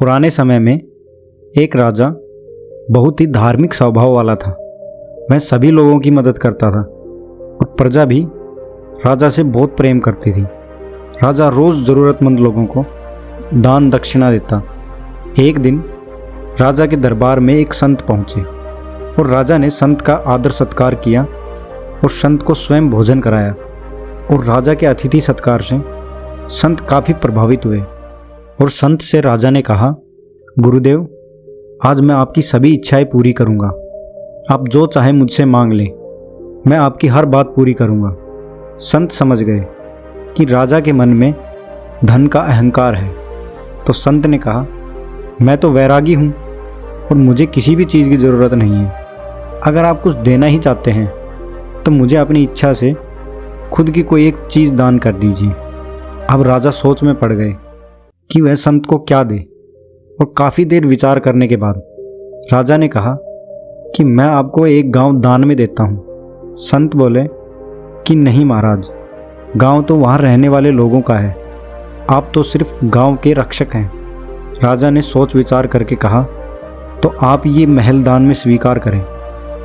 पुराने समय में एक राजा बहुत ही धार्मिक स्वभाव वाला था। वह सभी लोगों की मदद करता था और प्रजा भी राजा से बहुत प्रेम करती थी। राजा रोज़ ज़रूरतमंद लोगों को दान दक्षिणा देता। एक दिन राजा के दरबार में एक संत पहुँचे और राजा ने संत का आदर सत्कार किया और संत को स्वयं भोजन कराया। और राजा के अतिथि सत्कार से संत काफ़ी प्रभावित हुए और संत से राजा ने कहा, गुरुदेव, आज मैं आपकी सभी इच्छाएं पूरी करूंगा। आप जो चाहे मुझसे मांग लें, मैं आपकी हर बात पूरी करूंगा। संत समझ गए कि राजा के मन में धन का अहंकार है। तो संत ने कहा, मैं तो वैरागी हूँ और मुझे किसी भी चीज़ की ज़रूरत नहीं है। अगर आप कुछ देना ही चाहते हैं तो मुझे अपनी इच्छा से खुद की कोई एक चीज़ दान कर दीजिए। अब राजा सोच में पड़ गए कि वह संत को क्या दे, और काफ़ी देर विचार करने के बाद राजा ने कहा कि मैं आपको एक गांव दान में देता हूँ। संत बोले कि नहीं महाराज, गांव तो वहाँ रहने वाले लोगों का है, आप तो सिर्फ गांव के रक्षक हैं। राजा ने सोच विचार करके कहा, तो आप ये महल दान में स्वीकार करें।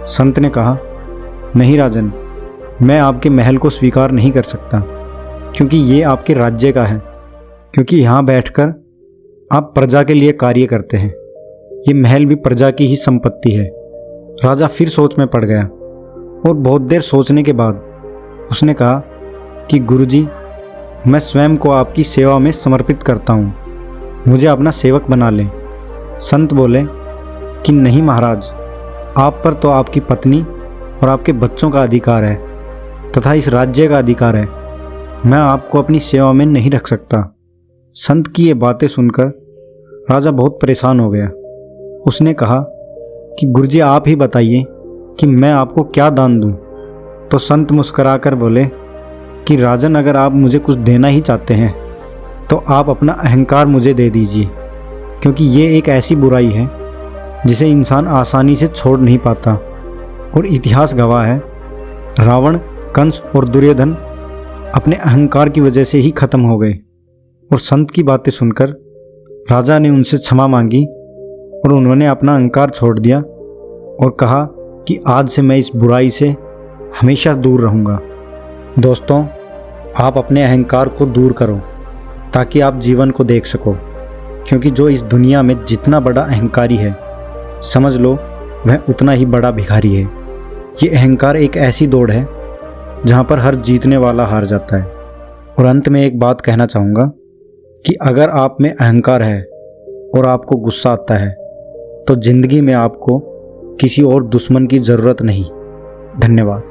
संत ने कहा, नहीं राजन, मैं आपके महल को स्वीकार नहीं कर सकता, क्योंकि ये आपके राज्य का है, क्योंकि यहाँ बैठकर आप प्रजा के लिए कार्य करते हैं। ये महल भी प्रजा की ही संपत्ति है। राजा फिर सोच में पड़ गया और बहुत देर सोचने के बाद उसने कहा कि गुरुजी, मैं स्वयं को आपकी सेवा में समर्पित करता हूँ, मुझे अपना सेवक बना लें। संत बोले कि नहीं महाराज, आप पर तो आपकी पत्नी और आपके बच्चों का अधिकार है तथा इस राज्य का अधिकार है। मैं आपको अपनी सेवा में नहीं रख सकता। संत की ये बातें सुनकर राजा बहुत परेशान हो गया। उसने कहा कि गुरुजी, आप ही बताइए कि मैं आपको क्या दान दूं। तो संत मुस्कुराकर बोले कि राजन, अगर आप मुझे कुछ देना ही चाहते हैं तो आप अपना अहंकार मुझे दे दीजिए, क्योंकि ये एक ऐसी बुराई है जिसे इंसान आसानी से छोड़ नहीं पाता। और इतिहास गवाह है, रावण, कंस और दुर्योधन अपने अहंकार की वजह से ही खत्म हो गए। और संत की बातें सुनकर राजा ने उनसे क्षमा मांगी और उन्होंने अपना अहंकार छोड़ दिया और कहा कि आज से मैं इस बुराई से हमेशा दूर रहूँगा। दोस्तों, आप अपने अहंकार को दूर करो ताकि आप जीवन को देख सको, क्योंकि जो इस दुनिया में जितना बड़ा अहंकारी है, समझ लो वह उतना ही बड़ा भिखारी है। ये अहंकार एक ऐसी दौड़ है जहाँ पर हर जीतने वाला हार जाता है। और अंत में एक बात कहना चाहूँगा कि अगर आप में अहंकार है और आपको गुस्सा आता है तो ज़िंदगी में आपको किसी और दुश्मन की ज़रूरत नहीं। धन्यवाद।